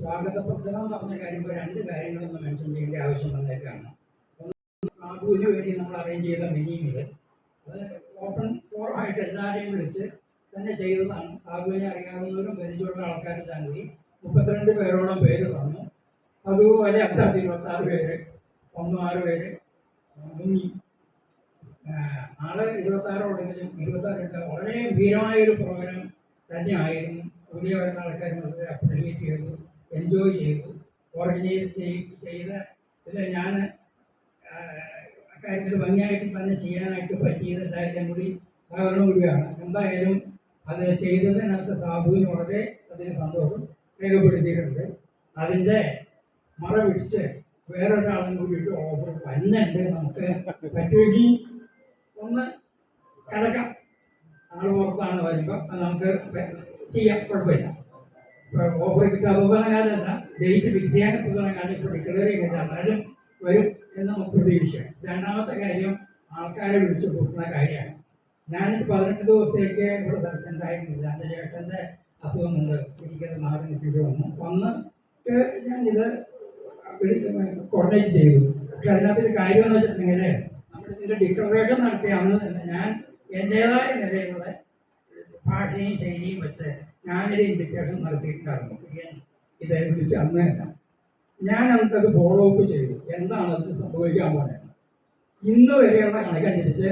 സ്വാഗത പ്രസംഗം എന്ന് പറഞ്ഞ കാര്യം രണ്ട് കാര്യങ്ങളൊന്ന് മെൻഷൻ ചെയ്യേണ്ട ആവശ്യം വന്നേക്കാണ്. ഒന്ന്, സാബുവിന് വേണ്ടി നമ്മൾ അറേഞ്ച് ചെയ്ത മിനി മീൽ, അത് ഓപ്പൺ ഫോറമായിട്ട് എല്ലാവരെയും വിളിച്ച് തന്നെ ചെയ്തതാണ്. സാബുവിനെ അറിയാവുന്നവരും പരിചയമുള്ള ആൾക്കാരെല്ലാം കൂടി 32 പേരോളം പേര് തന്നു. അതുപോലെ അബ്ദാസ് 26 പേര്, 6 പേര് മുങ്ങി. നാളെ 26 വളരെ ഗംഭീരമായൊരു പ്രോഗ്രാം തന്നെയായിരുന്നു. പുതിയ വരുന്ന ആൾക്കാർ വളരെ അപ്രിഷിയേറ്റ് ചെയ്തു, എൻജോയ് ചെയ്തു. ഓർഗനൈസ് ചെയ്ത ഇത് ഞാൻ കാര്യത്തിൽ ഭംഗിയായിട്ട് തന്നെ ചെയ്യാനായിട്ട് പറ്റിയത് എല്ലാവരുടെയും കൂടി സഹകരണം കൂടിയാണ്. എന്തായാലും അത് ചെയ്തതിനകത്ത് സാബുവിന് വളരെ അതിന് സന്തോഷം രേഖപ്പെടുത്തിയിട്ടുണ്ട്. അതിൻ്റെ മറപിടിച്ച് വേറൊരാളും കൂടിയിട്ട് ഓഫർ വന്നുണ്ട്. നമുക്ക് പറ്റുമെങ്കിൽ ഒന്ന് കിടക്കാം. ആൾ പുറത്താണ് വരുമ്പോൾ അത് നമുക്ക് ചെയ്യാം, കുഴപ്പമില്ല. ഇപ്പോൾ ഓഫർ കിട്ടാതെ കാലമല്ല, ഡേറ്റ് ഫിക്സ് ചെയ്യാൻ എത്തുന്ന കാലം ഇപ്പോൾ ഡിക്ലെയർ ചെയ്തില്ല, എന്നാലും വരും എന്ന് നമുക്ക് പ്രതീക്ഷിക്കാം. രണ്ടാമത്തെ കാര്യം, ആൾക്കാരെ വിളിച്ച് കൂട്ടുന്ന കാര്യമാണ്. ഞാനിപ്പോൾ 18 ദിവസത്തേക്ക് ഇവിടെ സ്ഥലത്തുണ്ടായിരുന്നില്ല. എൻ്റെ ചേട്ടൻ്റെ അസുഖം കൊണ്ട് എനിക്കത് മാറി നിൽക്കേണ്ടി വന്നിട്ട് ഞാനിത് കോർഡിനേറ്റ് ചെയ്തു. പക്ഷെ അതിനകത്തൊരു കാര്യം എന്ന് വെച്ചിട്ടുണ്ടെങ്കിൽ, നമ്മളിതിൻ്റെ ഡിക്ലറേഷൻ നടത്തിയ അന്ന് തന്നെ ഞാൻ എൻ്റേതായ നിലയിലുള്ള ഭാഷയും ശൈലിയും വെച്ച് ഞാനൊരു ഇൻവിറ്റേഷൻ നടത്തിയിട്ടുണ്ടായിരുന്നു. ഇതേ വിളിച്ച് അന്ന് തന്നെ ഞാൻ അന്നത് ഫോളോ അപ്പ് ചെയ്തു. എന്താണ് അത് സംഭവിക്കാൻ പോകുന്നത്? ഇന്ന് വരെയുള്ള കണക്കനുസരിച്ച്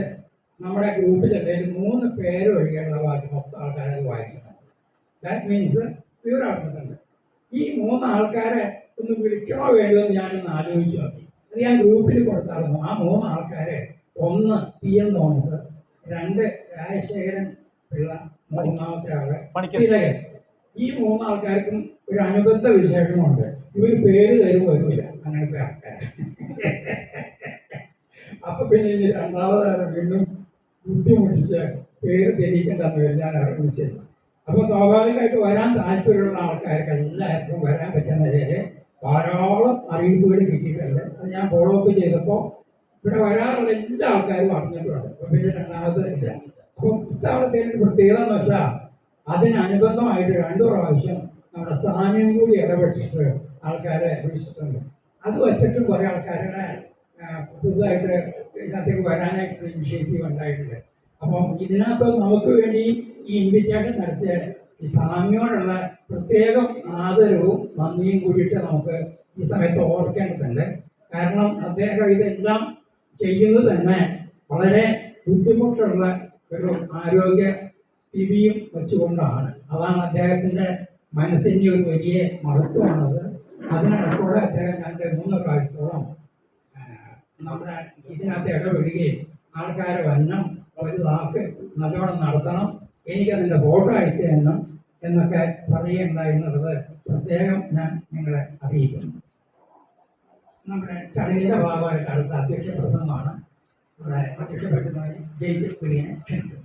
നമ്മുടെ ഗ്രൂപ്പിൽ എന്തെങ്കിലും 3 പേര് ഒഴികെയുള്ള ബാക്കി മൊത്തം ആൾക്കാരത് വായിച്ചിട്ടുണ്ട്. ദാറ്റ് മീൻസ് പ്യൂർ നടന്നിട്ടുണ്ട്. ഈ 3 ആൾക്കാരെ ഒന്ന് വിളിക്കണോ വേണ്ടോ എന്ന് ഞാനൊന്ന് ആലോചിച്ച് നോക്കി. അത് ഞാൻ ഗ്രൂപ്പിൽ കൊടുത്തായിരുന്നു. ആ 3 ആൾക്കാരെ, 1 PM തോമസ്, 2 രാജശേഖരൻ പിള്ള, 3ാമത്തെ ആള് തിലകൻ. ഈ 3 ആൾക്കാർക്കും ഒരു അനുബന്ധ വിശേഷമുണ്ട്. ഇവർ പേര് തരും വരില്ല, അങ്ങനത്തെ ആൾക്കാർ. അപ്പൊ പിന്നെ ഇനി രണ്ടാമതാണ് വീണ്ടും ബുദ്ധിമുട്ടിച്ച് പേര് തെരിയിക്കേണ്ടെന്ന് ഞാൻ വിളിച്ചത്. അപ്പൊ സ്വാഭാവികമായിട്ട് വരാൻ താല്പര്യമുള്ള ആൾക്കാർക്ക് എല്ലാവർക്കും വരാൻ പറ്റുന്ന നിലയിൽ ധാരാളം അറിയിപ്പുകൾ കിട്ടിയിട്ടുണ്ട്. അത് ഞാൻ ഫോളോ അപ്പ് ചെയ്തപ്പോൾ ഇവിടെ വരാറുള്ള എല്ലാ ആൾക്കാരും അറിഞ്ഞിട്ടുണ്ട്. അപ്പൊ പിന്നെ രണ്ടാമത് ഇല്ല. അപ്പം ഇത്തവണത്തേക്ക് പ്രത്യേകത എന്ന് വെച്ചാൽ അതിനനുബന്ധമായിട്ട് 2 പ്രാവശ്യം നമ്മുടെ സാമ്യം കൂടി ഇടപെട്ടിട്ട് ആൾക്കാരെ വിളിച്ചിട്ടുണ്ട്. അത് വെച്ചിട്ടും കുറേ ആൾക്കാരുടെ പുതുതായിട്ട് ഇതിനകത്തേക്ക് വരാനായിട്ട് ഇനിഷ്യേറ്റീവ് ഉണ്ടായിട്ടുണ്ട്. അപ്പം ഇതിനകത്ത് നമുക്ക് വേണ്ടി ഈ ഇൻവിറ്റേഷൻ നടത്തിയ ഈ സാമ്യോടുള്ള പ്രത്യേകം ആദരവും നന്ദിയും കൂടിയിട്ട് നമുക്ക് ഈ സമയത്ത് ഓർക്കേണ്ടതുണ്ട്. കാരണം അദ്ദേഹം ഇതെല്ലാം ചെയ്യുന്നത് തന്നെ വളരെ ബുദ്ധിമുട്ടുള്ള ഒരു ആരോഗ്യ സ്ഥിതിയും വെച്ചുകൊണ്ടാണ്. അതാണ് അദ്ദേഹത്തിൻ്റെ മനസ്സിൻ്റെ ഒരു വലിയ മഹത്വമാണത്. അതിനിടക്കൂടെ അദ്ദേഹം 2-3 പ്രാവശ്യത്തോളം നമ്മുടെ ഇതിനകത്ത് ഇടപെടുകയും ആൾക്കാരെ വരണം, വലുതാക്ക്, നല്ലോണം നടത്തണം, എനിക്കതിൻ്റെ ഫോട്ടോ അയച്ചു തരണം എന്നൊക്കെ പറയുകയുണ്ടായി എന്നുള്ളത് പ്രത്യേകം ഞാൻ നിങ്ങളെ അറിയിക്കുന്നു. നമ്മുടെ ചടങ്ങിൻ്റെ ഭാഗമായിട്ട് അടുത്ത അധ്യക്ഷ പ്രസംഗമാണ്. നമ്മുടെ അധ്യക്ഷ പറ്റുന്നവരെ ജയിച്ച് കുര്യനെ ക്ഷണിക്കും.